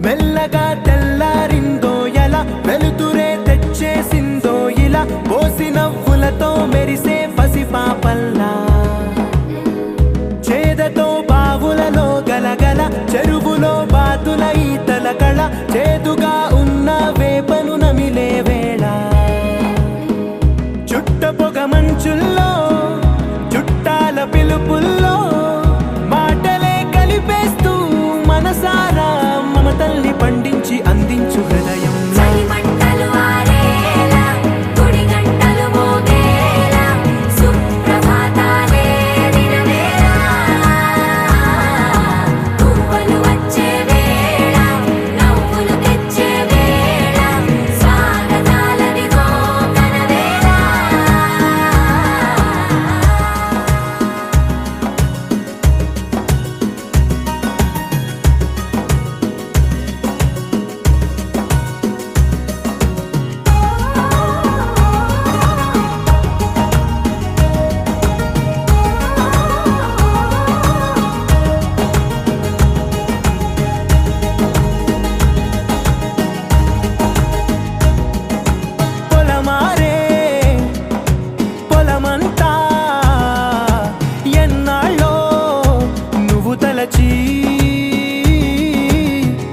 మెల్లగా తెల్లారిందో ఎలా వెలుతురే తెచ్చేసిందో ఇలా పోసి నవ్వులతో మెరిసే పసిపాపల్లా చేదతో బావులలో గలగల చెరువులో బాతుల ఈతల కళ చేదుగా ఉన్న వేపను నమిలే వేళ చుట్ట పొగ మంచుల్లో చుట్టాల పిలుపుల్లో మాటలే కలిపేస్తూ మనసారా మమతల్ని పండించి అందించు హృదయం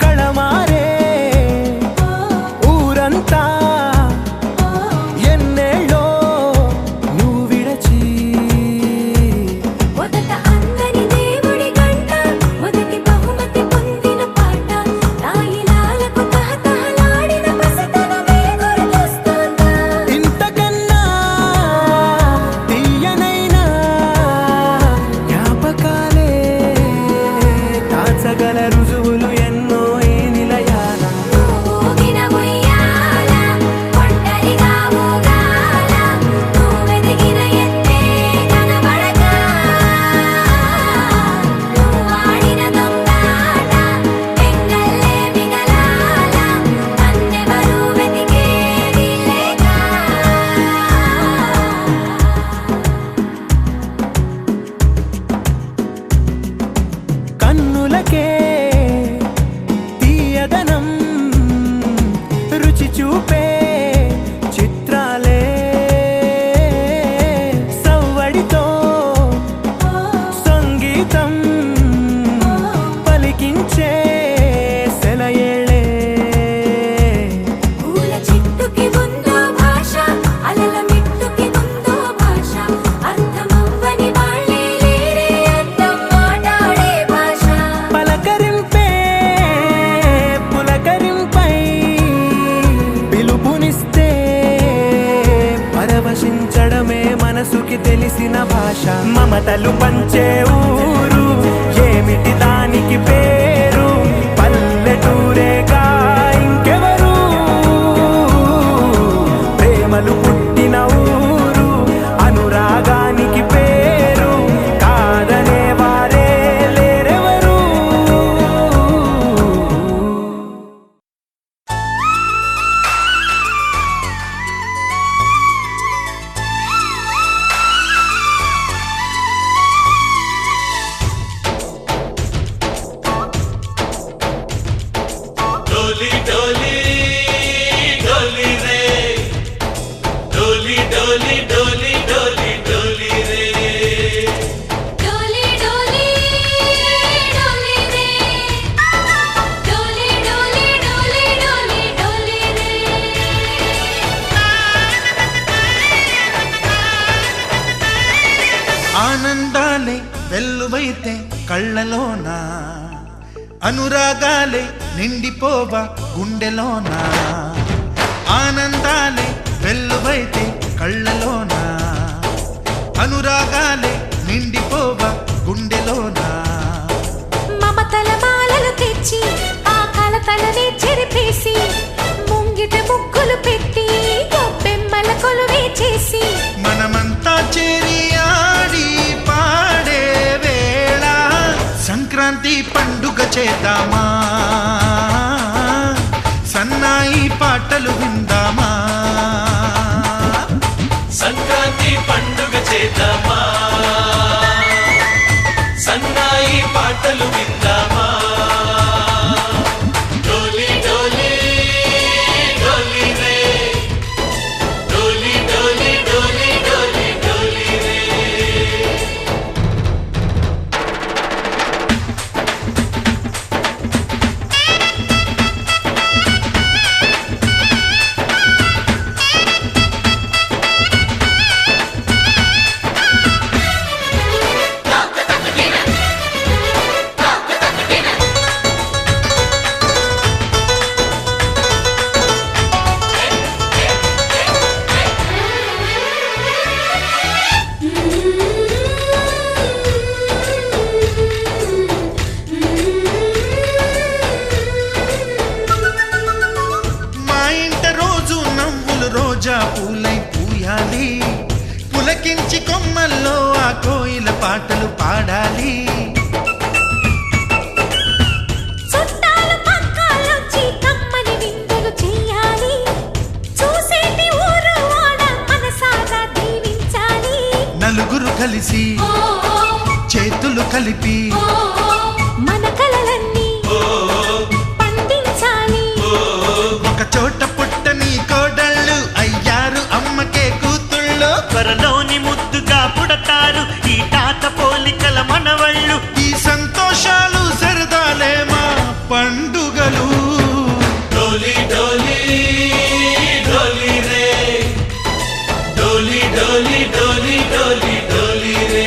కళమారే ఊరంతా ఎన్నేళ్ళో నువ్వు విడచి మొదట అందరి దేవుడి గంట మొదటి బహుమతి పొందిన పాట తాయిలాలకు తహతహలాడిన పసితనమే గుర్తొస్తుందా ఇంతకన్నా తీయనైనా జ్ఞాపకాలే దాచగల రుజువులు ఎన్నో ఈ నిలయాల ఊగిన ఉయ్యాల ఒంటరిగా ఊగాల నువ్వెదిగిన ఎత్తే కనబడక నువ్వాడిన దొంగాట పెంగల్లే మిగలాల నన్నెవరూ వెతికేది లేక కన్నులకే తీయదనం రుచి చూపే చిత్రాలే సవ్వడితో సంగీతం పలికించే సెలయేళే పూల చెట్టుకి ఉందో భాష అలల మిట్టుకి ఉందో భాష అర్థమవ్వని వాళ్ళే లేరే అర్థం మాట్లాడే భాష పలకరింపే పులకరింపై పిలుపునిస్తే పరవశించడమే మనసుకి తెలిసిన భాష మమతలు పంచే ఊరు ఏమిటి దానికి పేరు పల్లెటూరేగా ఇంకెవరు ప్రేమలు పుట్టిన ఊరు అనురాగానికి పేరు కాదనే వారే లేరెవరు डोली डोली डोली रे डोली डोली डोली डोली डोली रे డోలి డోలి డోలి రే డోలి డోలి డోలి డోలి డోలి రే ఆనందాలే వెల్లువైతే కళ్ళలోన అనురాగాలే నిండిపోవా గుండెలోన ఆనందాలే వెల్లువైతే కళ్ళలోన అనురాగాలే నిండిపోవా గుండె చెరిపేసి ముంగిట ముగ్గులు పెట్టి గొప్పెమ్మల కొలువే చేసి మనమంతా చేరి ఆడి పాడే వేళ సంక్రాంతి పండుగ చేద్దామా, సన్నాయి పాటలు విందామా. సంక్రాంతి పండుగ చేద్దామా, సన్నాయి పాటలు విందామా. డోలి డోలి డోలి రే, డోలి డోలి డోలి డోలి డోలి రే. మా ఇంట రోజు నవ్వులు రోజా పూలై పూయాలి, పులకించి కొమ్మల్లో ఆ కోయిల పాటలు పాడాలి. చుట్టాలు పక్కాలొచ్చి కమ్మని విందులు చెయ్యాలి, చూసేటి ఊరు వాడ మనసారా దీవించాలి. నలుగురు కలిసి చేతులు కలిపి మన కలలన్నీ పండించాలి. ఒక చోట పుట్టని కోడళ్ళు అయ్యారు అమ్మకే కూతుళ్ళు. త్వరలోని ముద్దుగా పుడతారు ఈ తాత పోలికల మనవళ్ళు. ఈ సంతోషాలు సరదాలే మా పండుగలు. డోలి డోలి డోలి రే, డోలి డోలి డోలి డోలి డోలి రే.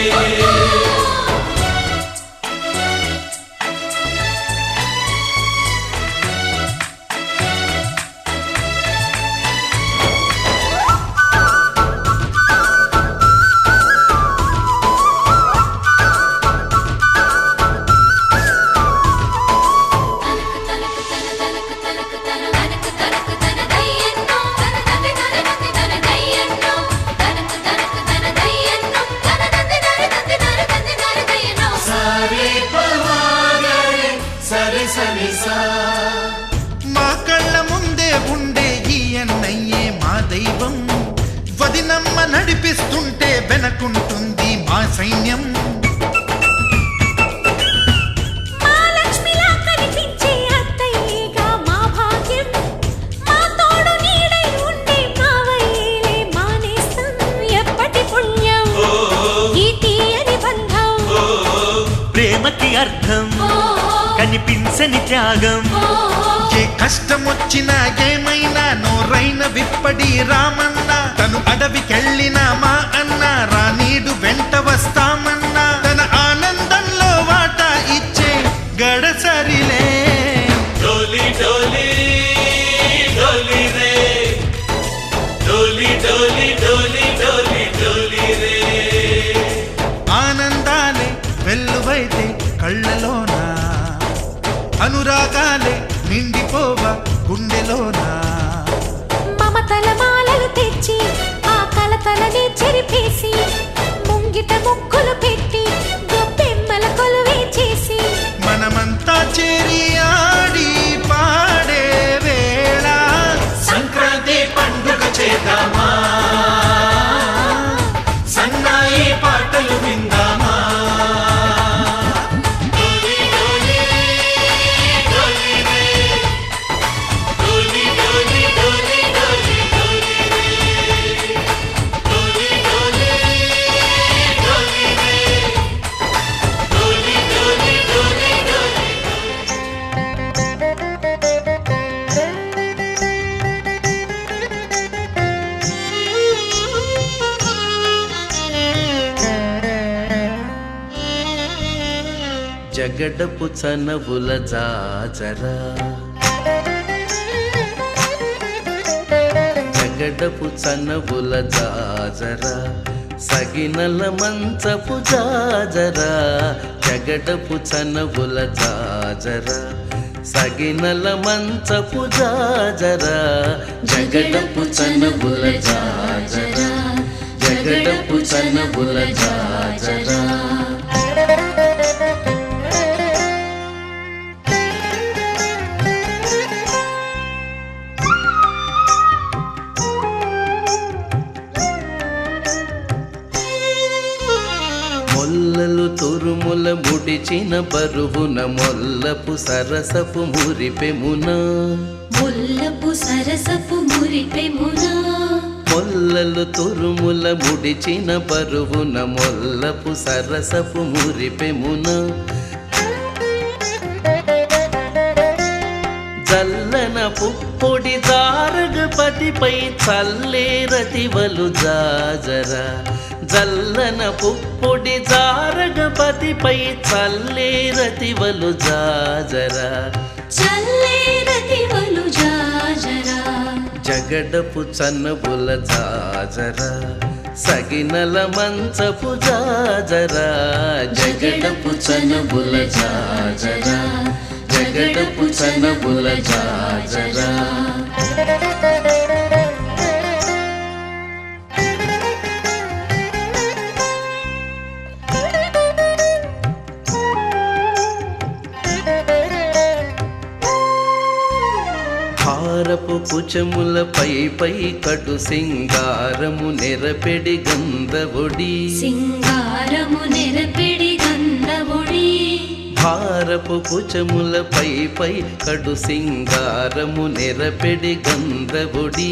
మా కళ్ళ ముందే ఉండే ఈ అన్నయ్యే మా దైవం. వదినమ్మ నడిపిస్తుంటే వెనకుంటుంది మా సైన్యం. మా లక్ష్మిలా కనిపించే అత్తయ్యేగా మా భాగ్యం, మా తోడు నీడై ఉండే మావయ్యేలే మా నేస్తం. ఎప్పటి పుణ్యం ఈ తీయని బంధం, ప్రేమకి అర్థం కనిపించని త్యాగం. ఏ కష్టం వచ్చినా ఏమైనా నోరైన విప్పడి రామన్న. తను అడవికెళ్ళిన మా అన్న రానీడు వెంట వస్తామన్నా. తన ఆనందంలో వాటా ఇచ్చే గడసరిలే. డోలి డోలి డోలి రే, డోలి డోలి డోలి డోలి డోలి రే. ఆనందాలే వెల్లువైతే కళ్ళలోన, అనురాగాలే నిండిపోవా గుండెలోనా. మమతల మాలలు తెచ్చి ఆ కలతలని చెరిపేసి ముంగిట ముగ్గులు పెట్టి గొప్పెమ్మల కొలువే చేసి మనమంతా చేరి ఆడి పాడే వేళ సంక్రాంతి పండుగ చేద్దామా, సన్నాయి పాటలు విందామా. డోలి డోలి డోలి రే, డోలి డోలి డోలి డోలి డోలి రే, డోలి డోలి డోలి రే, డోలి డోలి డోలి డోలి. జగడపు చనవుల జాజరా, జగడపు చనవుల జాజరా, సగినల మంచపు జాజరా, జగడపు చనవుల జాజరా, సగినల మంచపు జాజరా జగడపు చనువుల జాజరా జగడపు చనువుల జాజరా మొల్లలు తురుముల ముడిచిన బరువున మొల్లపు సరసపు మురిపెమున ముల్లపు సరసపు మురిపెమునా మొల్లలు తురుముల ముడిచిన బరువున మొల్లపు సరసపు మురిపెమున జల్లన పుప్పొడి జారగపతిపై చల్లేరతివలు జాజరా జల్లన పుప్పొడి జారగపతిపై చల్లేరతివలు జాజరా చల్లేరతివలు జాజరా జగడపు చనువుల జాజరా సగినల మంచపు జాజరా జగడపు చనువుల జాజరా జగడపు చనువుల జాజరా హారపు కుచముల పై కటు సింగారము నెరపెడి గంధవొడి సింగారము నెరపెడి గంధవొడి భారపు కుచముల పై కడు సింగారము నెరపెడి గంధవొడి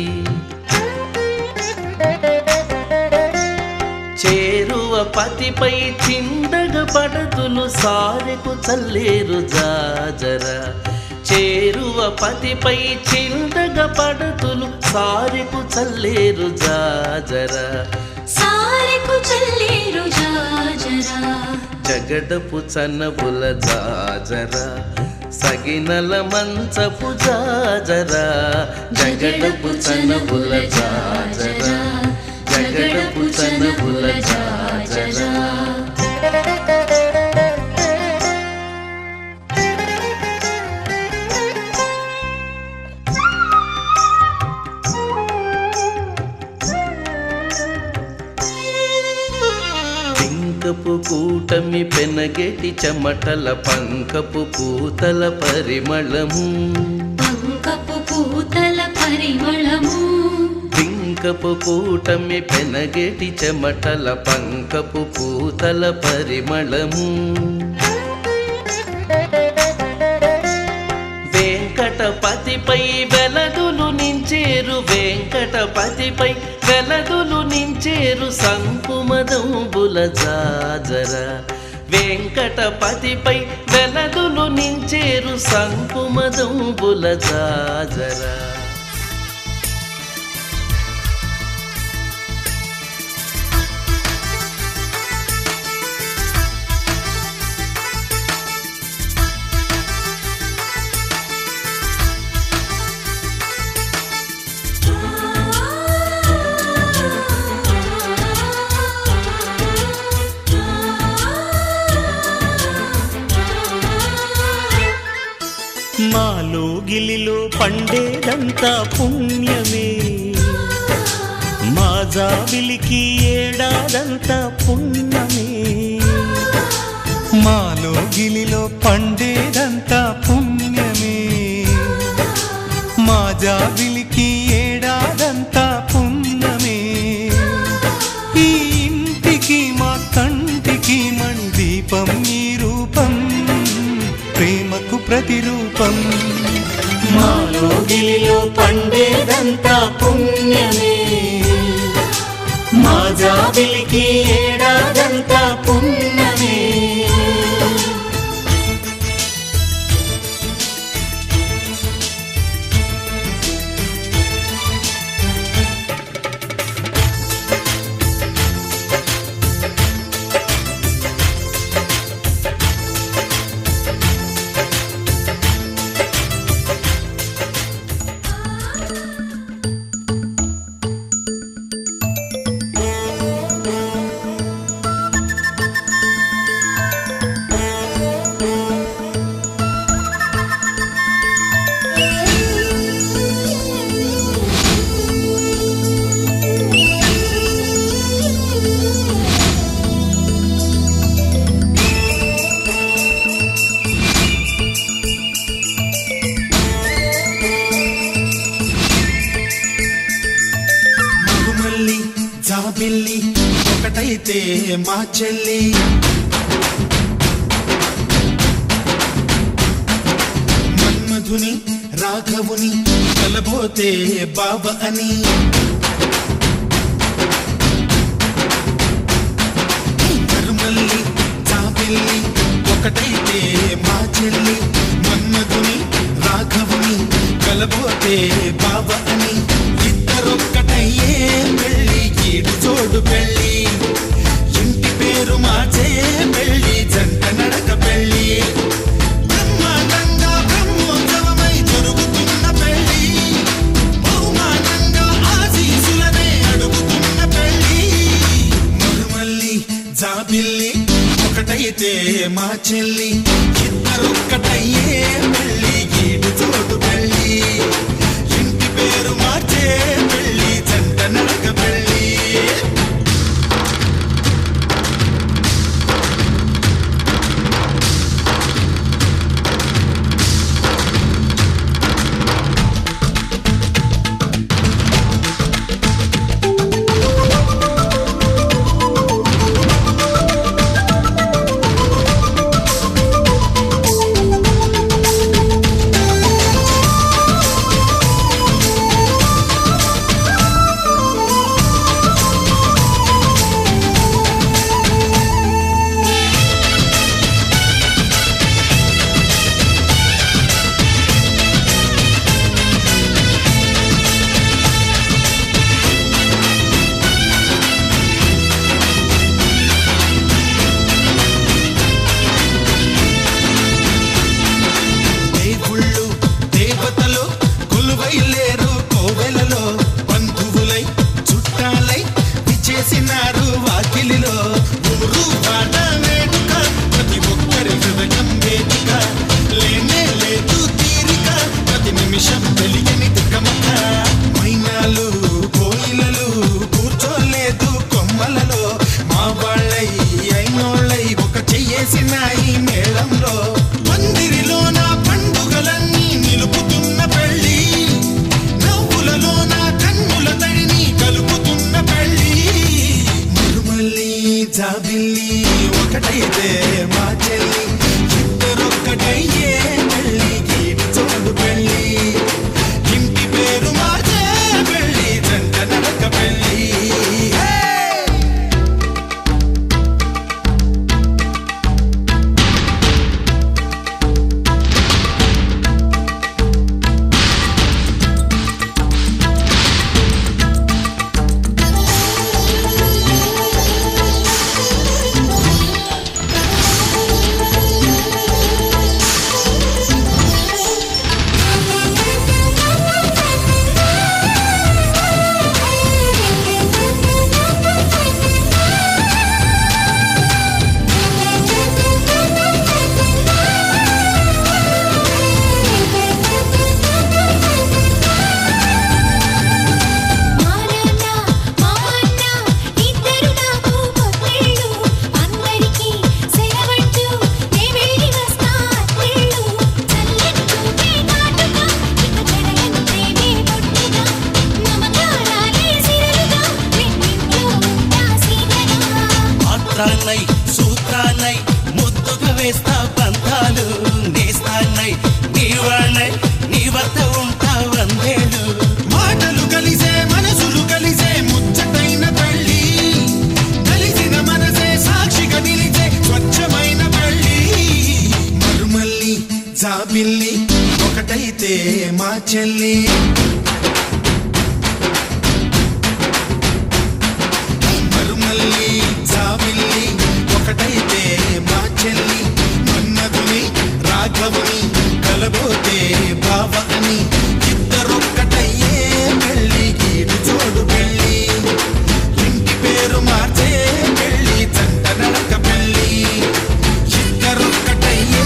చేరువ పతిపై చిందగ పడతులు సారెకు చల్లేరు జాజరా చేరువ పతిపై చిందగ పడతులు సారెకు చల్లేరు జాజరా సారెకు చల్లేరు జాజరా జగడపు చనువుల జాజరా సగినల మంచపు జాజరా జగడపు చనువుల జాజరా జగడపు చనువుల జాజరా పంకపు కూటమి పెనగెటి చెమటల పంకపు పూతల పరిమళము పంకపు పూతల పరిమళము పింకపు కూటమి పెనగెటి చెమటల పంకపు పూతల పరిమళము వెంకటపతిపై వెలదులు నించేరు వెంకటపతిపై వెలదులు నించేరు సంకుమదంబుల జాజరా వెంకటపతిపై వెలదులు నించేరు సంకుమదంబుల జాజరా మాలో గిలిలో పండేదంతా పుణ్యమే మా జాబిలికి ఏడాదంతా పుణ్యమే మాలో గిలిలో పండేదంతా పుణ్యమే మా జాబిలికి ఏడాదంతా పుణ్యమే ఈ ఇంటికి మా కంటికి మణి దీపం ఈ రూపం ప్రేమకు ప్రతిరూపం మాలో గిలిలో పండేదంతా పుణ్యమే మా జాబిలికి ఏడాదంతా పుణ్యమే మా చెల్లి మన్మధుని రాఘవుని కలబోతే బాబ అని మరుమల్లి జాబిల్లి ఒకటైతే మా చెల్లి మన్మధుని రాఘవుని కలబోతే బాబ అని ఇద్దరొక్కటయ్యే పెళ్ళి ఈడు జోడు పెళ్ళి ఇంటి పేరు మార్చే పెళ్ళి జంట నడక పెళ్ళి బ్రహ్మాండంగా బ్రహ్మోత్సవమై జరుగుతున్న పెళ్ళి బహుమానంగా ఆశీసులనే అడుగుతున్న పెళ్ళి మరుమల్లి జాబిల్లి ఒకటైతే మా చెల్లి ఇద్దరొక్కటయ్యే పెళ్ళి ఈడు జోడు పెళ్ళి ఇంటి పేరు మార్చే పెళ్ళి జంట నడక పెళ్ళి దేవుళ్ళు దేవతలు కొలువైలేరు కోవెలలో బంధువులై చుట్టాలై విచేసినారు వాకిలిలో ఊరు పాట వేడుక ప్రతి ఒక్కరి హృదయం వేదిక లేనే లేదు తీరిక ప్రతి నిమిషం తెలియని దిక్కమక మైనాలు కోయిలలు కూర్చోలేదు కొమ్మలలో మా వాళ్ళై అయినోళ్ళై ఒక చెయ్యేసినాయి మేళంలో మందిరిలో నా పండుగలన్నీ నిలుపుతున్న పెళ్ళి నవ్వులలో నా కన్నుల తడిని కలుపుతున్న పెళ్ళి మరుమల్లి జాబిల్లి ఒకటైతే మా చెల్లి ఇద్దరొక్కటయ్యే పెళ్ళి ఈడు జోడు పెళ్ళి ఇంటి పేరు మార్చే పెళ్ళి జంట నడక పెళ్ళి పాత్రాన్నై సూత్రాన్నై ముద్దుగా వేస్తా పంతాలు నేస్తాన్నై నీవాణ్ణై నీ వద్ద ఉంటా వందేళ్ళు మాటలు కలిసే మనసులు కలిసే ముచ్చటైన పెళ్ళి కలిసిన మనసే సాక్షిగా నిలిచే స్వచ్ఛమైన పెళ్ళి మరుమల్లి జాబిల్లి ఒకటైతే మా చెల్లి మరుమల్లి జాబిల్లి ఒకటైతే మా చెల్లి మన్మధుని రాఘవుని కలబోతే బావ అని ఇద్దరొక్కటయ్యే పెళ్ళి ఈడు జోడు పెళ్ళి ఇంటి పేరు మార్చే పెళ్ళి జంట నడక పెళ్ళి ఇద్దరొక్కటయ్యే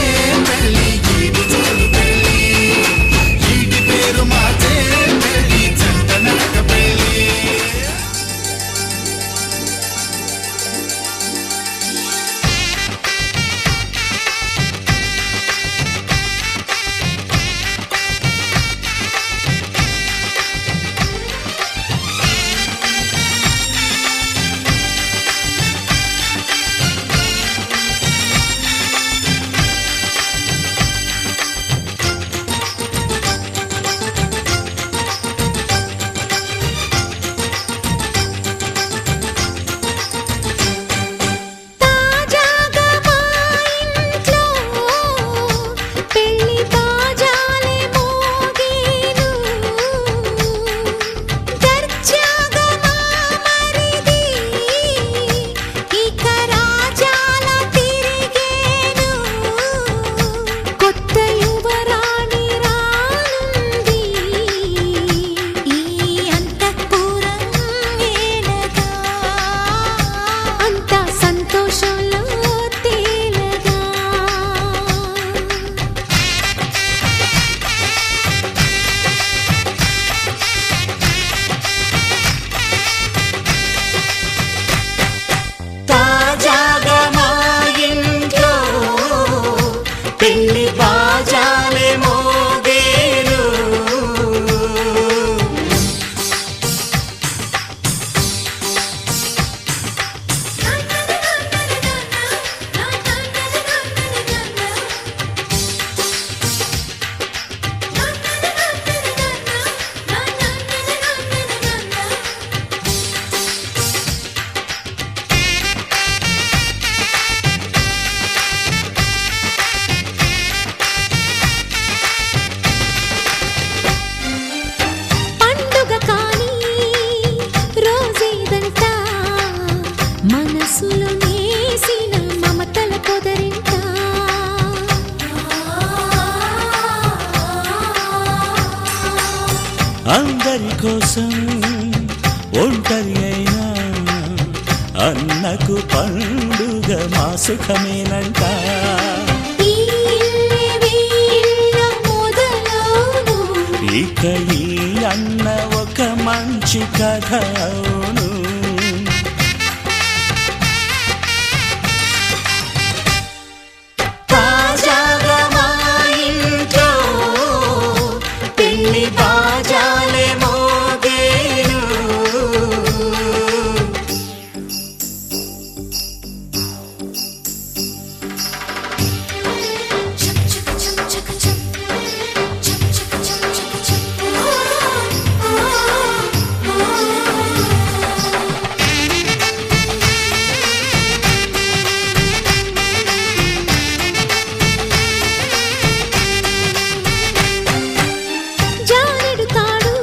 పెళ్ళి ఈడు జోడు పెళ్ళి ఇంటి పేరు మార్చే పెళ్ళి జంట నడక పెళ్ళి పెళ్లి బాజాలే మోగేను పండుగ కాని రోజేదంట మనసులో నేసిన మమతల పొదరింట అందరి కోసం ఒంటరి అయినా అన్నకు పండుగ మా సుఖమేనంట ఈ ఇల్లే వీళ్ళ మొదలవును ఇక ఈ అన్న ఒక మంచి కథ అవును తాజాగా మా ఇంట్లో పెళ్లి బాజాలే మోగేను జానెడు తాడు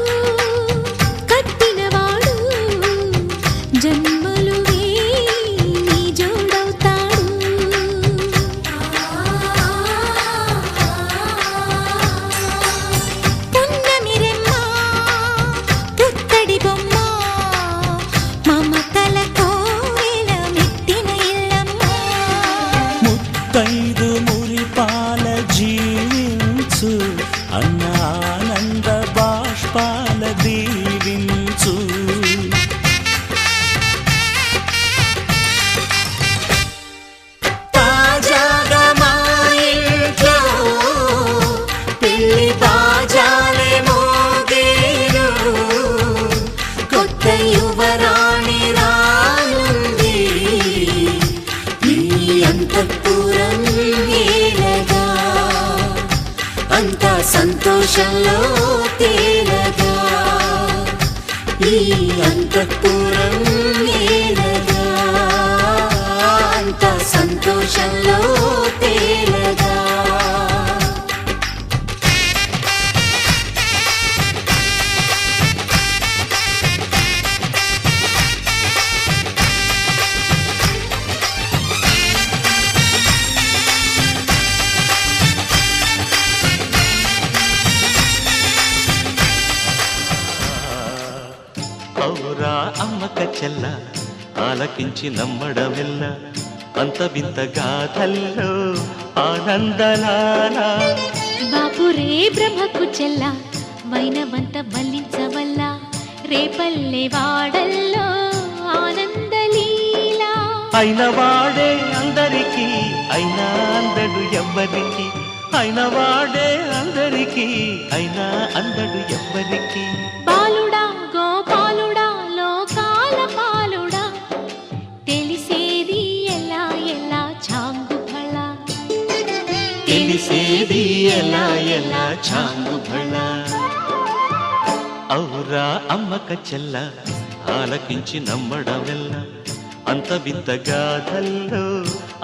కట్టినవాడు జన్మలు నీ జోడవుతాడు పున్నమి రెమ్మ పుత్తడి బొమ్మ మమతల కోవెల మెట్టిన ఇల్లమ్మ ముత్తైదు మురిపాల జీవించు అన్న ఆనంద బాష్పాల దీవించు తాజాగా మా ఇంట్లో పెళ్లి బాజాలే మోగేను కొత్త యువరాణి రానుంది ఈ అంతఃపురం ఏలగా అంతా సంతోషంలో తేలగా ఈ అంతఃపురం ఏలగా అంతా సంతోషంలో తేలగా ఔరా అమ్మక చెల్ల ఆలకించి నమ్మడమెల్ల అంత వింత గాథల్లో ఆనందలాలా బాపురే బ్రహ్మకు చెల్ల వైనవంత వల్లించవల్ల రేపల్లె వాడల్లో ఆనందలీలా అయిన వాడే అందరికీ అయినా అందడు ఎవ్వరికి అయిన వాడే అందరికీ అయినా అందడు ఎవ్వరికి బాలుడా గోపాలుడా లోకాల పాలుడా తెలిసేది ఎలా ఎలా చాంగు ఫళ తెలిసేది ఎలా ఎలా చాంగు భళ ఔరా అమ్మక చెల్ల ఆలకించి నమ్మడమెల్ల అంత వింత గాథల్లో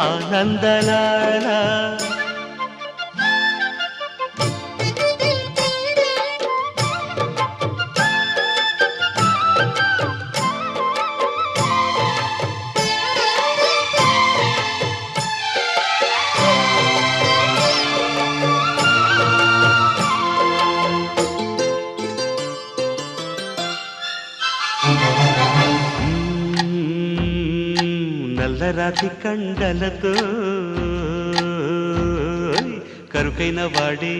ఆనందలాలా నల్లరాతి కండలతో కరుకైన వాడే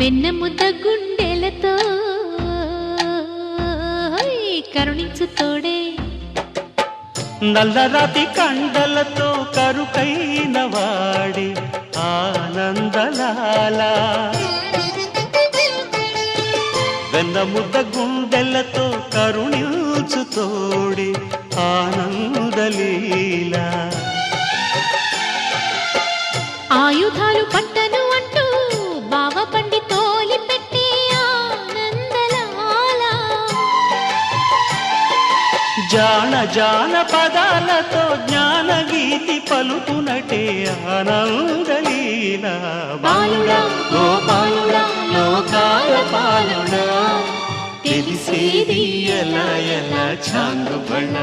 వెన్న ముద్ద గుండెలతో కరుణించు తోడే నల్లరాతి కండలతో కరుకైన వాడి ఆనందలాల వెన్నముద్ద గుండెలతో కరుణించు తోడి ఆనందలీల ఆయుధాలు పట్టను అంటూ బావ పండి తోలి పెట్టి ఆనందలాల జాన జాన పదాలతో జ్ఞానగీతి పలుకునటే ఆనందలీల బాలుడా గోపాలుడా లోకాల పాలుడా తెలిసేది ఎలా ఎలా చాంగుబళ్ళ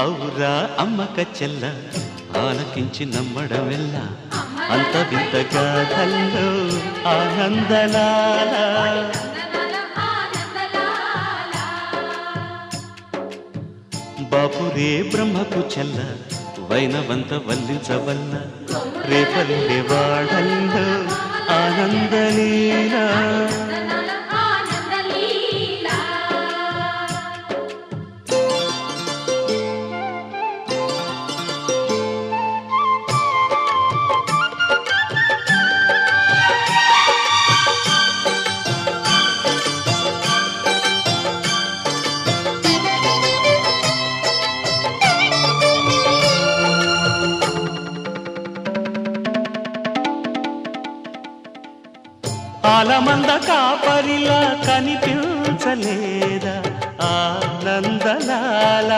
ఔరా అమ్మక చెల్ల ఆలకించి నమ్మడమెల్ల అంత వింత గాథల్లో ఆనందలాల బాపురే బ్రహ్మకు చెల్ల వైనవంత వల్లించవల్ల రేపల్లె వాడల్లో ఆనందలీలా ఆలమంద కాపరిలా కనిపించలేదా ఆనందలాల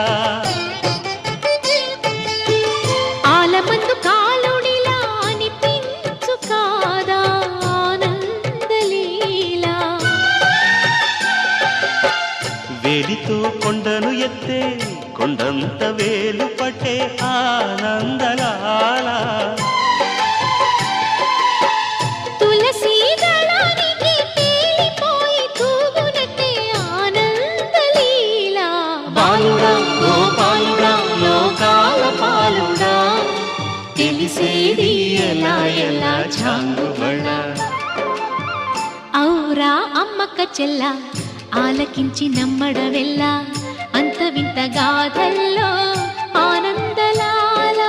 ఆలమందు కాలుడిలా అనిపించు కాదా ఆనందలీలా వేలితో కొండను ఎత్తే కొండంత వేలు పట్టే ఆనందలాల తులసి దళానికి తేలిపోయి తూగునట్టే ఆనందలీలా బాలుడా గోపాలుడా లోకాల పాలుడా తెలిసేది ఎలా ఎలా చాంగుబళ్ళ ఔరా అమ్మక్క చెల్ల ఆలకించి నమ్మడవెల్ల అంత వింత గాథల్లో ఆనందలాల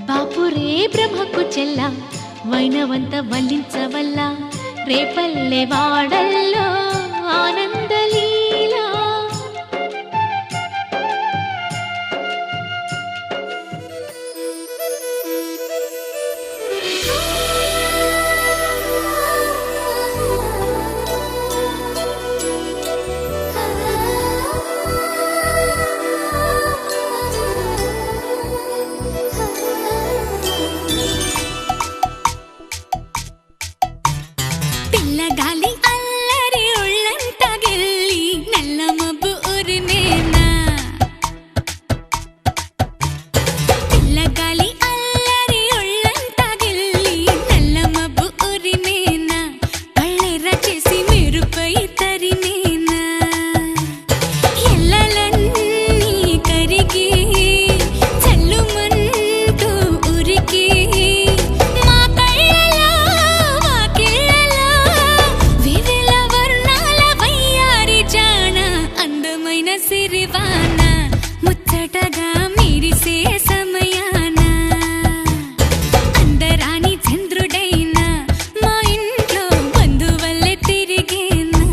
బాపురే బ్రహ్మకు చెల్ల వైనవంత వల్లించవల్ల రేపల్లె వాడల్లో ఆనందలీలా పిల్లగాలి అల్లరి ఒళ్ళంతా గిల్లి నల్ల మబ్బు ఉరినేనా పిల్లగాలి అల్లరి ఒళ్ళంతా గిల్లి నల్ల మబ్బు ఉరినేనా కళ్ళెర్ర చేసి మెరుపై తరినేనా ఎల్లలన్నీ కరిగి చల్లుమంటూ ఉరికి మా కళ్ళలో వాకిళ్ళలో వివిల వర్ణాల వయ్యారి జాణ అందమైన సిరివాన ముచ్చటగా మెరిసే సమయాన అందరాని చంద్రుడైనా మా ఇంట్లో బంధువల్లే తిరిగేనా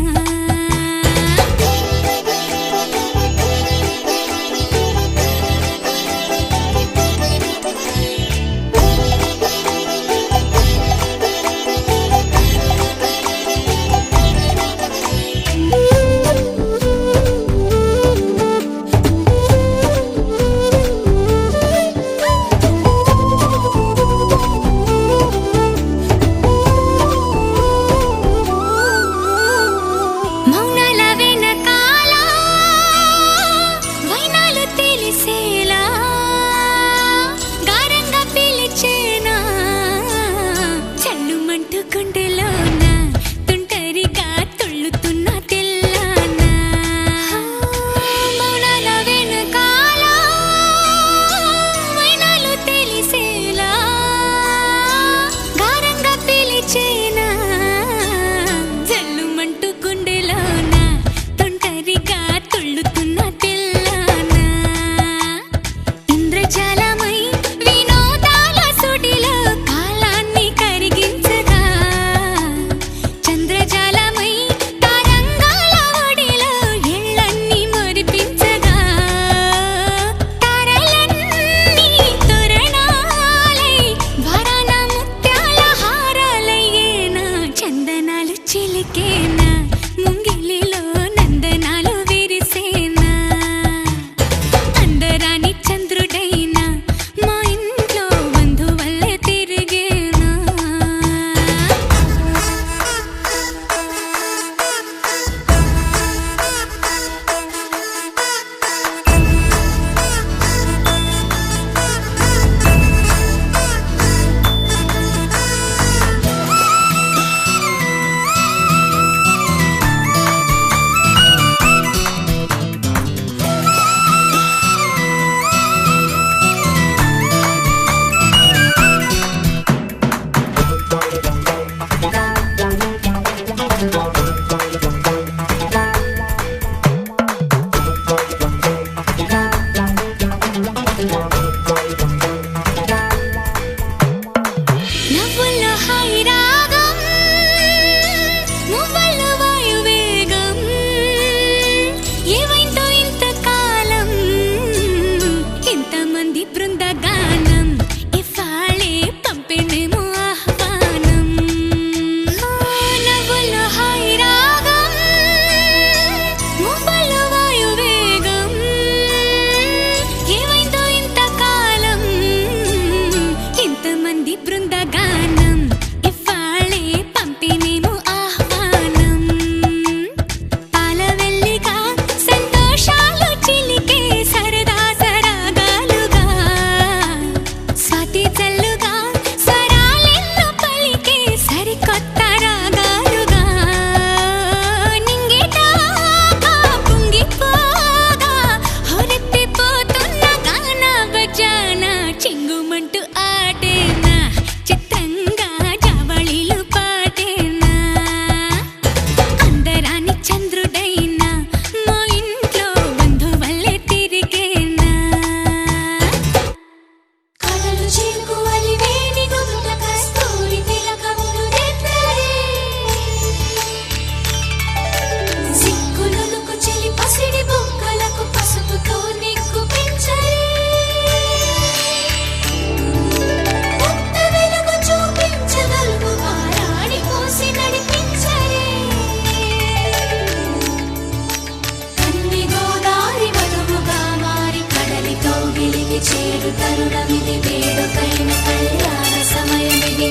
వేడు తరుణమిది వేడుకైన కళ్యాణ సమయమిది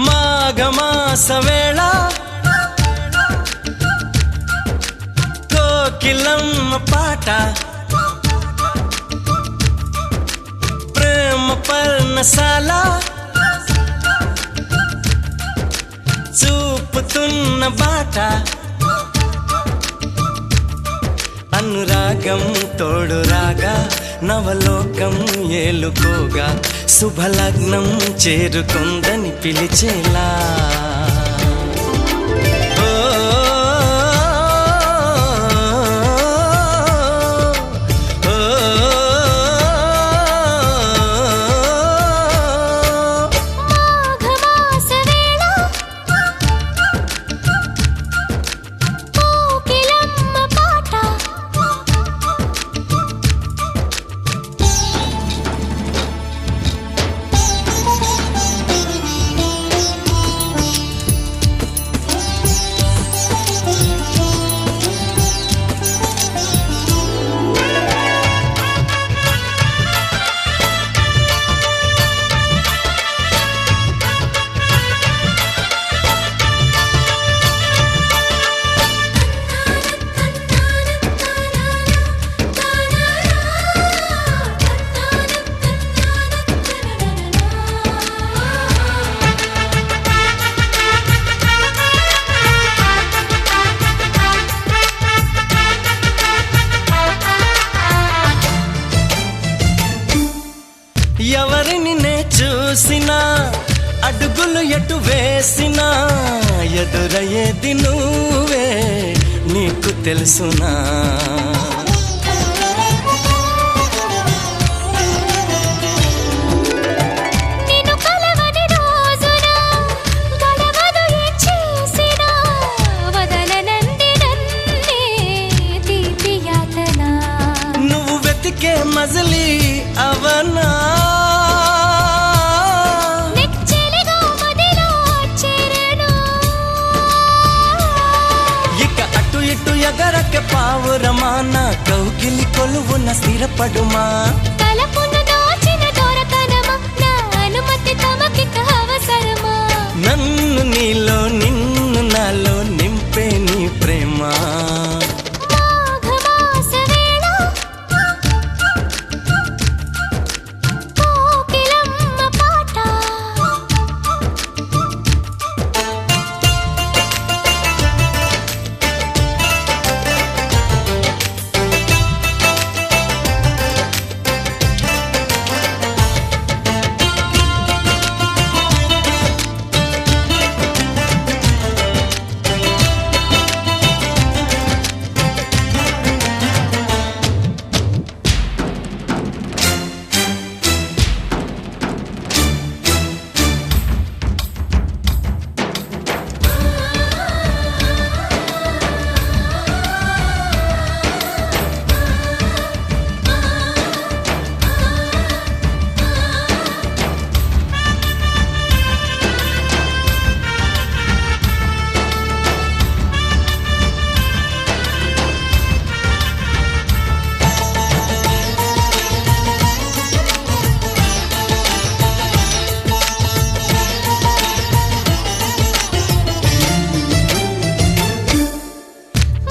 మాఘమాస వేళ కోకిలమ్మ పాట ప్రేమ పర్ణశాల చూపుతున్న బాట అనురాగం తోడు రాగా నవలోకం ఏలుకోగా శుభలగ్నం చేరుకుందని పిలిచేలా ఓ, ఓ, మాఘమాస వేళ కోకిలమ్మ పాట ఎవరిని నే చూసినా అడుగులు ఎటు వేసినా ఎదురయ్యేది నువ్వే నీకు తెలుసునా నిన్ను కలవని రోజున గడవదు ఏం చేసినా వదలనంది నన్నే తీపి యాతన నువ్వు వెతికే మజిలీ అవనా నెచ్చెలిగా మదిలో చేరను ఇక అటు ఇటు ఎగరక పావురమా నా కౌగిలి కొలువున స్థిరపడుమా తలపును దాచిన దొరకనమా నా అనుమతి తమకిక అవసరమా నన్ను నీలో నిన్ను నాలో నింపే నీ ప్రేమ మాఘమాస వేళ కోకిలమ్మ పాట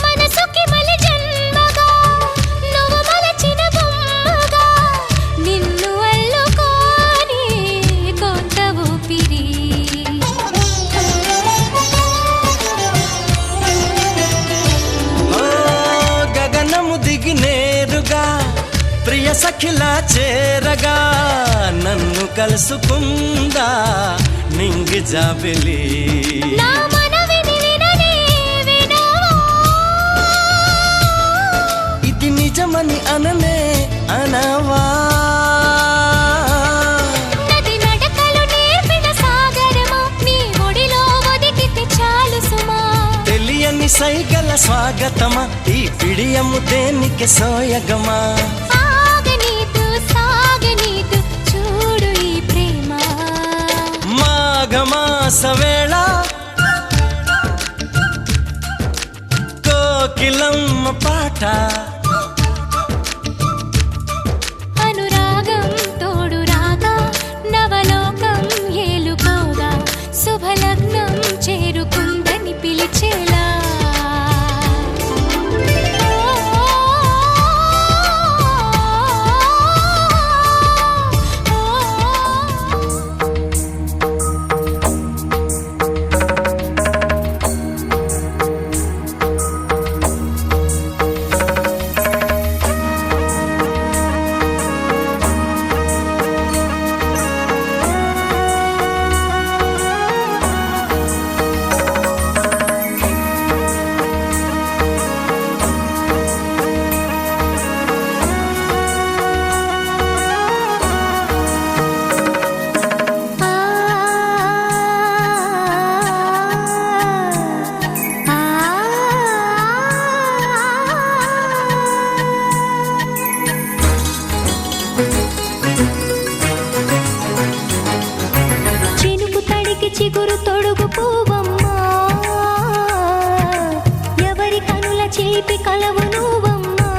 మనసుకి మలి జన్మగా నువ్వు మలచిన బొమ్మగా నిన్ను అల్లుకోని కొంత ఊపిరి ఓ గగనము దిగి నేరుగా ప్రియ సఖిలా చేరగా నన్ను కలుసుకుందా నింగి జాబిలి నా మనవిని విననే వినవా ఇది నిజమని అననే అనవా నది నడకలు నేర్పిన సాగరమా నీ ఒడిలో ఒదిగితే చాలు సుమా తెలియని సైగల స్వాగతమా ఈ పిడియము దేనికి సోయగమా ఆగనీదు సాగనీదు చూడు ఈ ప్రేమ మాఘమాస వేళ మాట అనురాగం తోడు రాగా నవలోకం ఏలుకోగా శుభలగ్నం చేరుకుందని పిలిచేలా చినుకు తడికి చిగురు తొడుగు పూవమ్మా ఎవరి కనుల చిలిపి కలవు నువ్వమ్మా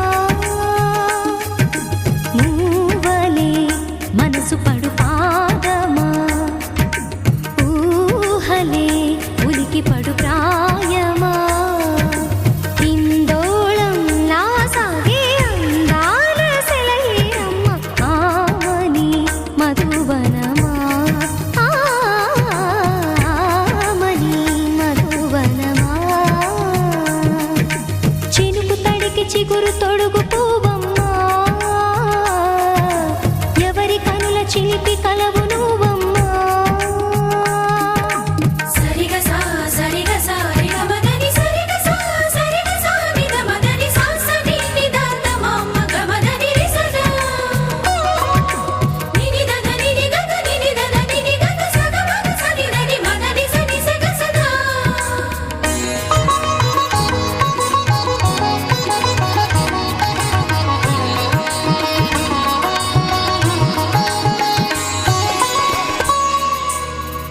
నువ్వలే మనసు పడు పాదమా ఊహలే ఉలికి పడు ప్రాయమా ఇందోళం నా సాగే అందాల సెలయేరమ్మ ఆమని మధువనమా ఆమని మధువనమా చినుకు తడికి చిగురు తొడుగు పూవమ్మా ఎవరి కనుల చిలిపి కలవు నువ్వమ్మా సరిగ సా సరిగ సా రిగ మదని సరిగ సా సరిగ సా నిద మదని సా సని నిదాత మమ్మ గమదని రిసదా నిని దద నిని గద నిని దద నిని గద సద మద సని దని మదని సని సగ సదా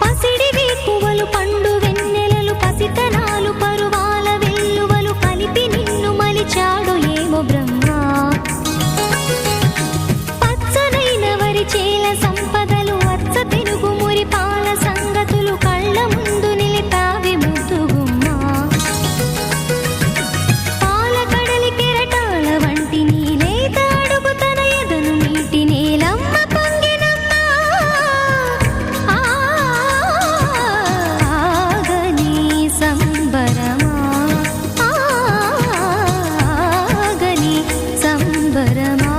పసిడివి పువ్వులు పండు వెన్నెలలు పసితనాలు పరువాల వెల్లువలు కలిపి నిన్ను మలిచాడు ఏమో బ్రహ్మ పచ్చనైన వరి చేల సంపదలు అచ్చ తెనుగు మురి పాల సంగతులు కళ్ళ ముందు నిలిపావి ముద్దుగుమ్మా పాల కడలి కెరటాల వంటి నీలేత అడుగు తన ఎదను నీటి నేలమ్మ పొంగినమ్మా ఆగని సంబరమా ఆగని సంబరమా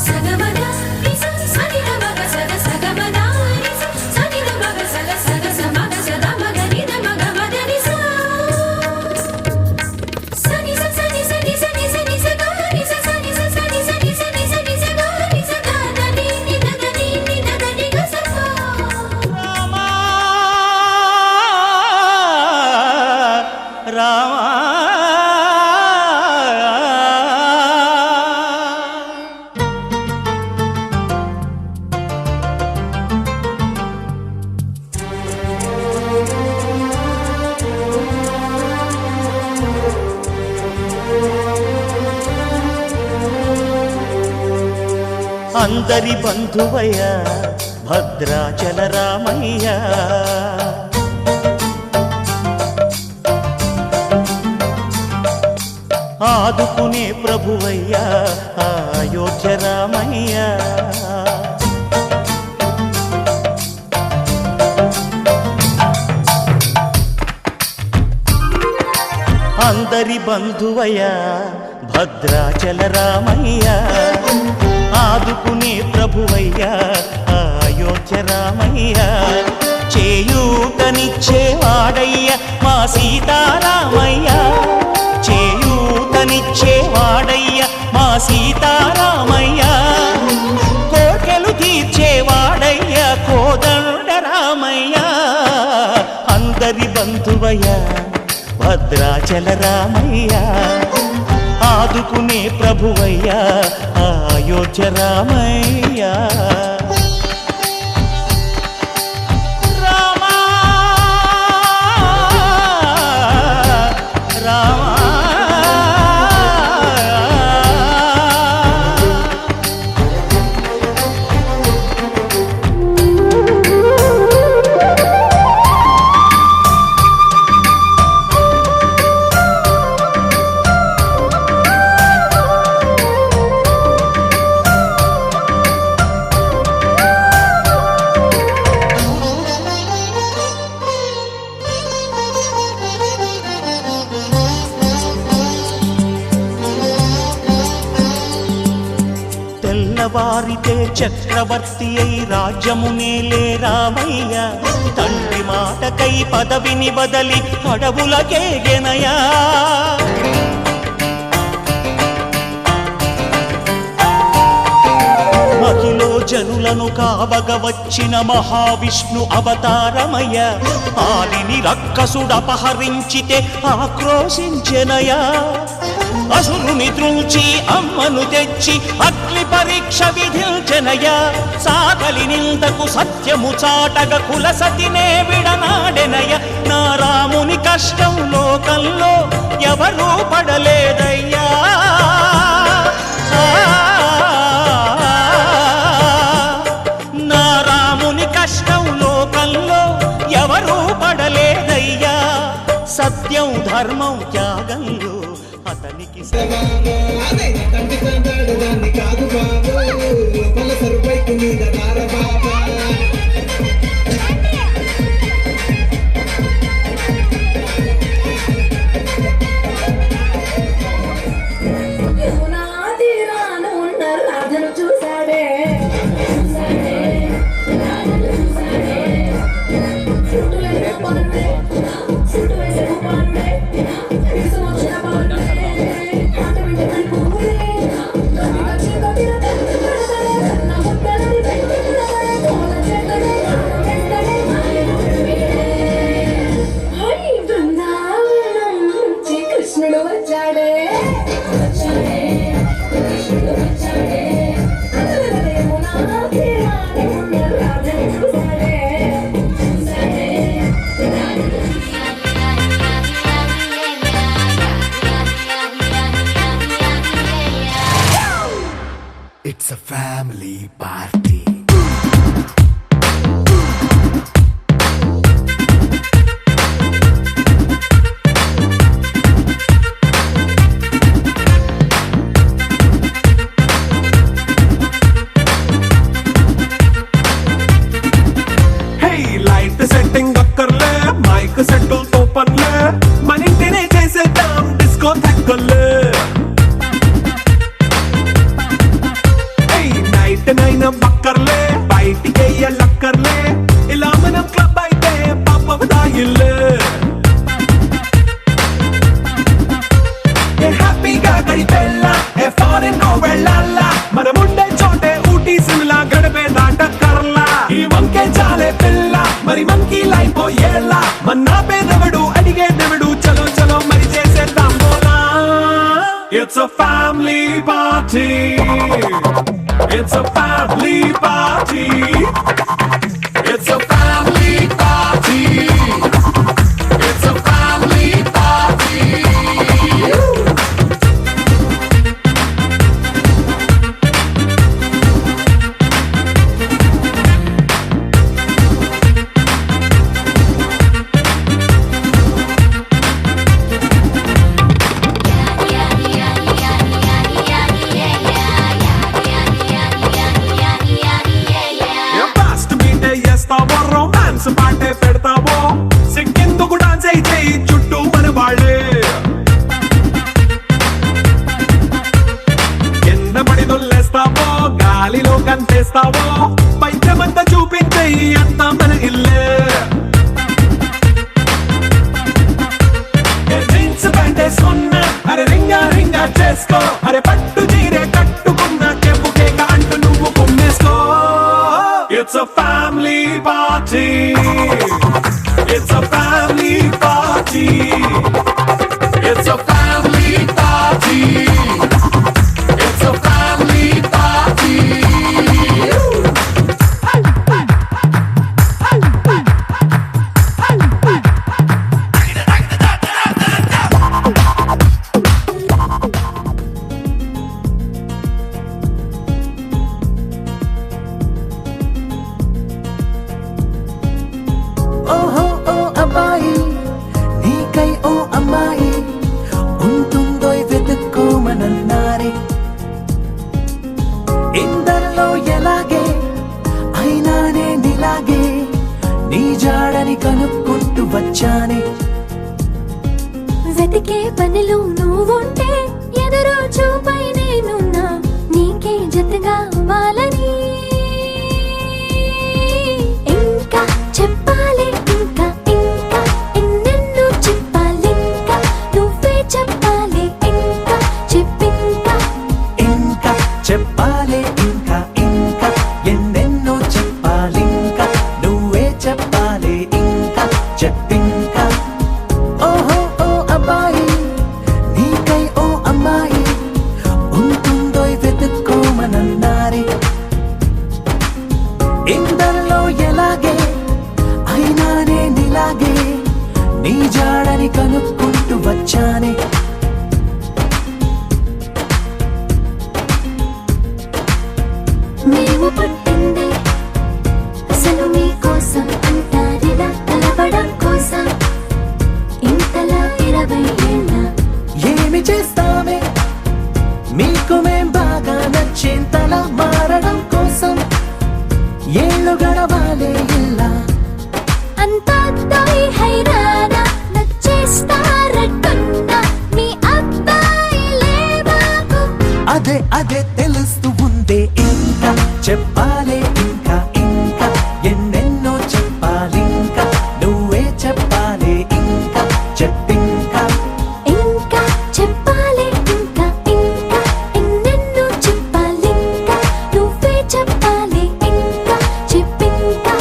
సగమద రిస సని ద మగ సగ సగమద రిస సని ద మగ సగ సగ సమగ సద మగ నిద మగ మదని సా సని స సని సని సని సని సగ రిస సని స సని సని సని సని సగ రిస దద ని ని దద ని ని దద ని గ సగ రామా అందరి బంధువయ్య భద్రాచల రామయ్య ఆదుకునే ప్రభువయ్య అయోధ్య రామయ్య అందరి బంధువయ్య భద్రాచల రామయ్య ఆదుకునే ప్రభువయ్య అయోధ్య రామయ్య చేయూతనిచ్చేవాడయ్య మా సీతారామయ్య చేయూతనిచ్చేవాడయ్య మా సీతారామయ్య కోర్కెలు తీర్చేవాడయ్య కోదండ రామయ్య బంధువయ్యా భద్రాచల రామయ్య ఆదుకునే ప్రభువయ్యా అయోధ్య రామయ్య రామా రామా తెల్లవారితే చక్రవర్తి అయి రాజ్యమునేలే రామయ్య తండ్రి మాటకై పదవిని బదలి అడవులకేగెనయా మహిలో జనులను కావగ వచ్చిన మహావిష్ణు అవతారమయ్య ఆలిని రక్కసుడపహరించితే ఆక్రోశించెనయా అసురుని త్రుంచి అమ్మను తెచ్చి అగ్ని పరీక్ష విధించెనయ్యా సాగలి నిందకు సత్యము చాటగ కులసతినే విడనాడెనయ్య నా రాముని కష్టం లోకంలో ఎవరూ పడలేదయ్యా నా రాముని కష్టం లోకంలో ఎవరూ పడలేదయ్యా సత్యం ధర్మం త్యాగంలో అతనికి అదే తండ్రి తంటాడు దాన్ని కాదు బాబు లోపల సరుపైకు మీద దార బాబా యమునా తీరాన ఉన్న రాజను చూశాడే చుట్టూ వెళ్ళిన పనుడే చుట్టూ వెళ్ళిన పనుడే ఇసు వచ్చిన పనుడే ఆట వెంట పడిపోతే కచ్చి కొట్టిన తల్లి నా ముద్దలని పెట్టుకున్నాడే కోల చేతడే వెంటనే హై బృందావనం నుంచి కృష్ణుడు వచ్చాడే కృష్ణుడు వచ్చాడే యమునా తీరాన ఉన్న రాజను చూశాడే It's a family party. Hey, light setting అక్కర్లే మైక్ సెట్టుల్ తో పనులే మన ఇంటినే చేసేద్దాం డిస్కో థక్కర్లే నైట్ నైన్ బక్కర్లే బయటికెయ్యలక్కర్లే ఇలా మనం క్లబ్ అయితే పాప దాయిల్లే హ్యాపీగా గడిపెళ్ళ ఏ ఫారెన్ నో వెళ్ళాల మనం ఉండే చోటే ఊటీ సిమ్లా గడిపే దాటక్కర్లా ఈ వంకే చాలే పిల్ల మరి మనకి లైఫ్ ఏళ్ళ మన్నా పేదవడు అడిగేదెవడు చలో చలో మరి చేసేద్దాం బోలా it's a family party It's a family party. It's a family party. It's a family party. Romance పాటే పెడతావో సిక్కిందుకు డాన్స్ అయితే చుట్టూ మన వాళ్ళే కింద పడి దొల్లేస్తావో గాలిలో కంటేస్తావో పైచమంతా చూపించే అంతా మన ఇల్లే జీన్స్ ప్యాంట్ వేసుకున్నా అరే రింగా రింగా చేసుకో అరే పట్టు చీరే కట్టుకున్న చెప్పు కేక అంటూ నువ్వు కుమ్మేసుకో It's a family party. It's a family party. It's a family party. It's a family party. ఓహో ఓ అబ్బాయి నీకై ఓ అమ్మాయి ఉంటుందో వెతుక్కోమనన్నారే ఇందరిలో ఎలాగే అయినానే నీలాగే నీ జాడని కనుక్కుంటూ వచ్చానే వెతికే పనిలో నువ్వుంటే ఎదురు చూపై నేనున్నా నీకే జతగా అవ్వాలని ఇంకా చెప్పాలి ఇంకా ఇంకా ఎన్నెన్నో చెప్పాలి ఇంకా నువ్వే చెప్పాలి ఇంకా చెప్పింకా ఇంకా చెప్పాలి ఇంకా ఇంకా ఎన్నెన్నో చెప్పాలింకా నువ్వే చెప్పాలి ఇంకా చెప్పింకా ఓహో ఓ అబ్బాయి నీకై ఓ అమ్మాయి ఉంటుందో వెతుక్కోమనన్నారే ఇందరిలో ఎలాగే అయినానే నీలాగే నీ జాడని కనుక్కుంటూ వచ్చానే మేము పుట్టిందే అసలు మీకోసం అంటారిలా కలవడం కోసం ఇంతలా 20 ఏళ్ళ ఏమి చేస్తామే మీకు మేం బాగా నచ్చేంతలా మారడం కోసం ఏళ్ళు గడవాలే ఇలా అంతా తోయి హైరానా నచ్చేస్తారట్టున్నా మీ అబ్బాయిలే మాకు అదే అదే తెలుస్తూ ఉందే ఇంకా చెప్పాలే ఇంకా ఇంకా ఎన్నెన్నో చెప్పాలింకా నువ్వే చెప్పాలే ఇంకా చెప్పింకా ఇంకా చెప్పాలి ఇంకా ఇంకా ఎన్నెన్నో చెప్పాలి ఇంకా నువ్వే చెప్పాలి ఇంకా చెప్పింకా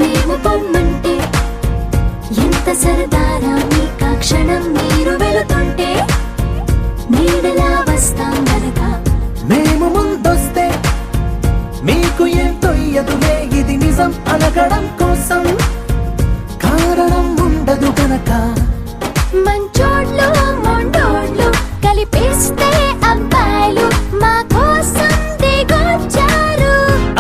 మేము పొమ్మంటే ఎంత సరదారా మీకా క్షణం మీరు వెళుతుంటే నీడలా వస్తాం గనక మేము ముందొస్తే మీకు ఏం తొయ్యదులే ఇది నిజం అనగడం కోసం కారణం ఉండదు గనక మంచోడ్లు మొండోడ్లు కలిపేస్తే అబ్బాయిలు మా కోసం దిగొచ్చారు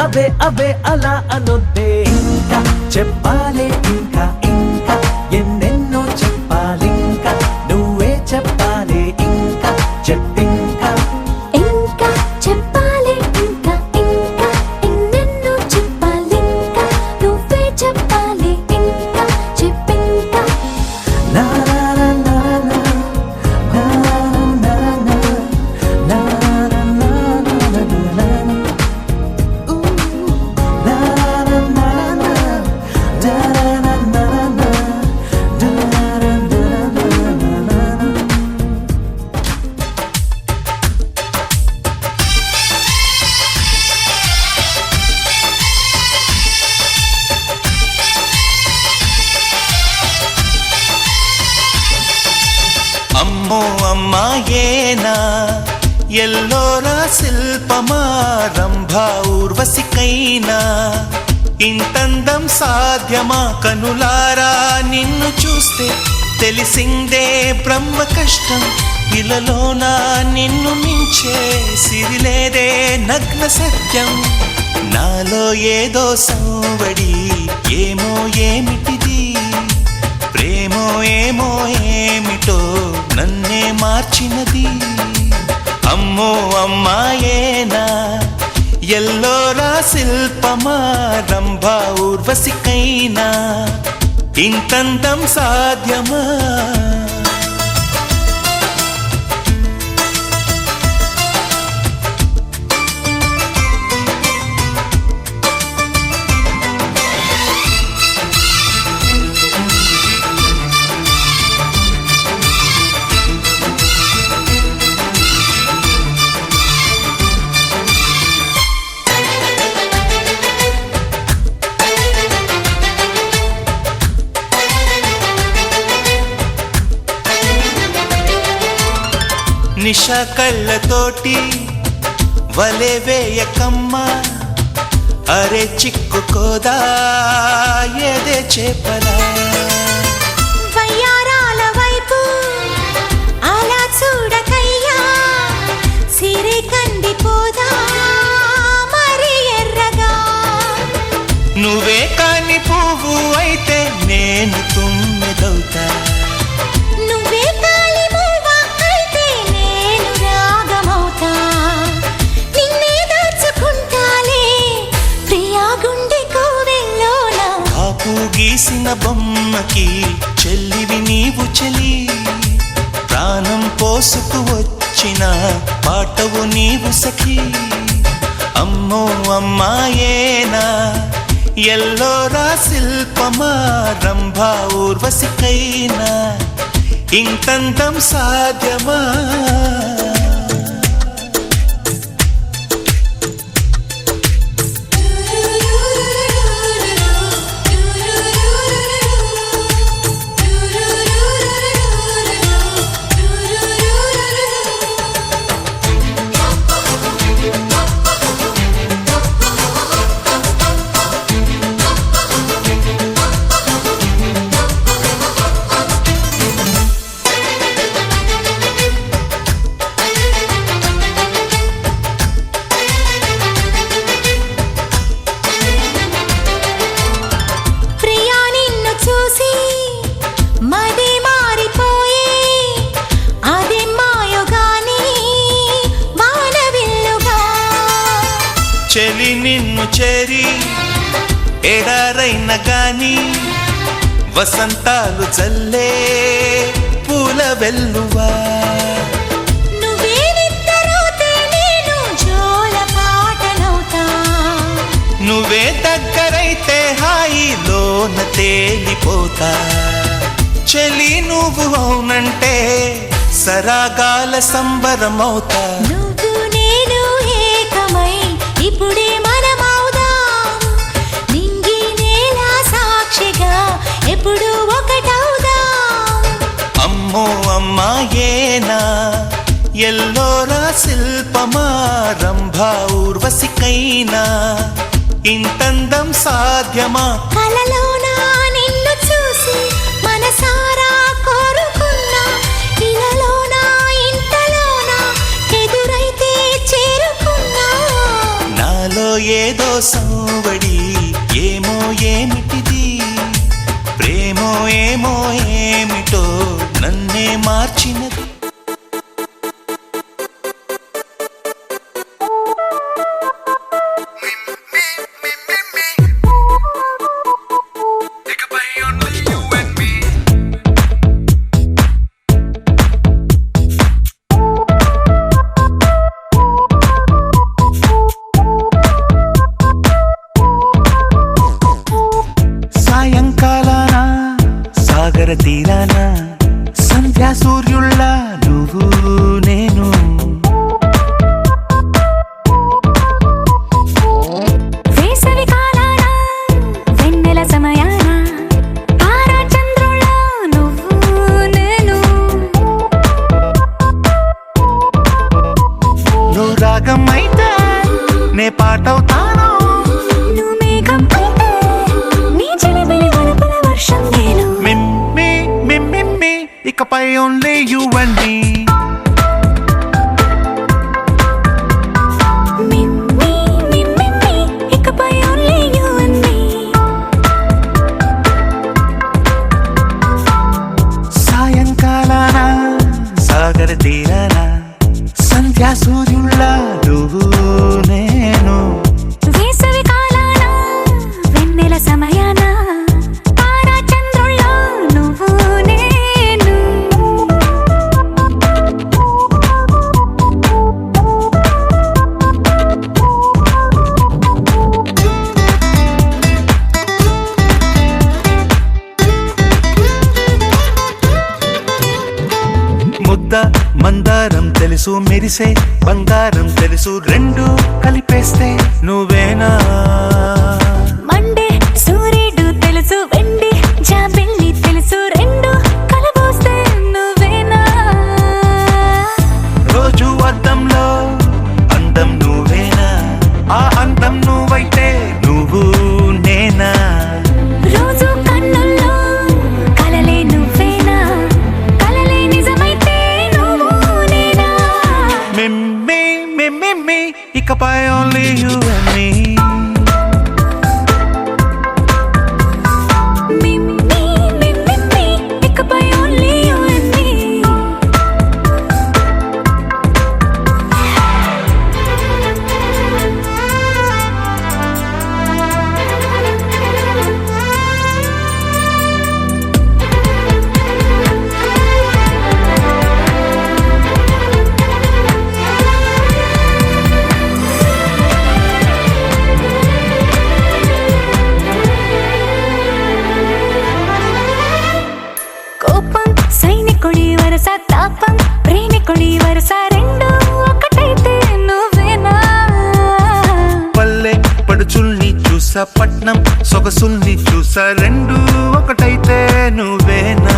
అవే అవే అలా అనొద్దే ఇంకా చెప్పాలే ఇంకా ఇంకా ఎన్నెన్నో చెప్పాలింకా నువ్వే చెప్పాలే ఇంకా చెప్పింకా ఇంకా చెప్పాలి ఇంకా ఇంకా ఎన్నెన్నో చెప్పాలి ఇంకా నువ్వే చెప్పాలి ఇంకా చెప్పింకా నా నా నా నా నా నా నా నా నా నా నా అమ్మో అమ్మాయేనా ఎల్లోరా శిల్పమా రంభా ఊర్వశికైనా ఇంతందం సాధ్యమా కనులారా నిన్ను చూస్తే తెలిసిందే బ్రహ్మ కష్టం ఇలలోన నిన్ను మించే సిరిలేదే నగ్న సత్యం నాలో ఏదో సంవడి ఏమో ఏమిటిది ప్రేమో ఏమో ఏమిటో నన్నే మార్చినది అమ్మో అమ్మాయేనా ఎల్లోరా శిల్పమా రంభా ఊర్వశికైనా ఇంతందం సాధ్యమా నిష కళ్ళతోటి వలె వేయకమ్మా అరే చిక్కుకోదా ఏదే చేపలా వయ్యారాల వైపు అలా చూడకయ్యా సిరి కందిపోదా మరి ఎర్రగా నువ్వే కాని పువ్వు అయితే నేను తుమ్మెదవుతా నువ్వే కాలి మూవ అయితే నేను రాగమవుతా నిన్నే దాచుకుంటాలే ప్రియా గుండె కోవెల్లోన కాపు గీసిన బొమ్మకి చెల్లివి నీవు చెలి ప్రాణం పోసుకు వచ్చిన పాటవు నీవు సఖి అమ్మో అమ్మాయేనా ఎల్లోరా శిల్పమా రంభా ఊర్వశికైనా ఇంతందం సాధ్యమా ప్రియా నిన్ను చూసి మది మారిపోయే అది మాయగాని వానవిల్లుగా చెలి నిన్ను చేరి ఎడారైన గాని వసంతాలు చల్లే పూల వెల్లువా నువ్వే నిద్రపోతే నేను జోల పాటనవుతా నువ్వే దగ్గరైతే హాయిలోన తేలిపోతా చెలి నువ్వు అవునంటే సరాగాల సంబరమవుతా నువ్వు నేను ఏకమై ఇప్పుడే మనమవుదాం నింగి నేల సాక్షిగా ఎప్పుడు ఒకటవుదాం అమ్మో అమ్మాయేనా ఎల్లోరా శిల్పమా రంభా ఊర్వశికైనా ఇంతందం సాధ్యమా కలలోన నిన్ను చూసి మనసారా కోరుకున్నా ఇలలోన ఇంతలోన ఎదురైతే చేరుకున్నా నాలో ఏదో సంవడి ఏమో ఏమిటిది ప్రేమో ఏమో ఏమిటో నన్నే మార్చినది సాయంకాలాన సాగర తీరాన సంధ్యా సూర్యుళ్ళ నువ్వు నేను వేసవి కాలాన వెన్నెల సమయాన తారా చంద్రుల నువ్వు నేను నువ్వు రాగం అయితే నే పాటవుతాను నువ్వు మేఘం అయితే నీ చిలిబిలి వలపుల వర్షం నేను మిమ్మి మిమ్మి ఇకపై ఓన్లీ యు అండ్ మీ మిమ్మి మిమ్మి ఇకపై ఓన్లీ యు అండ్ మీ సాయంకాలాన సాగర తీరాన సంధ్యా సూర్యుళ్ళ నువ్వు నేను వేసవి కాలాన వెన్నెల సమయాన తారా చంద్రుల నువ్వు నేను ముద్ద మందారం తెలుసు మెరిసే బంగారం తెలుసు రెండు కలిపేస్తే నువ్వేనా మండే సూర్యుడు తెలుసు వెండి జాబిల్లి తెలుసు రెండు కలబోస్తే నువ్వేనా ఓ పట్నం సొగసుల్ని చూసా రెండు ఒకటైతే నువ్వేనా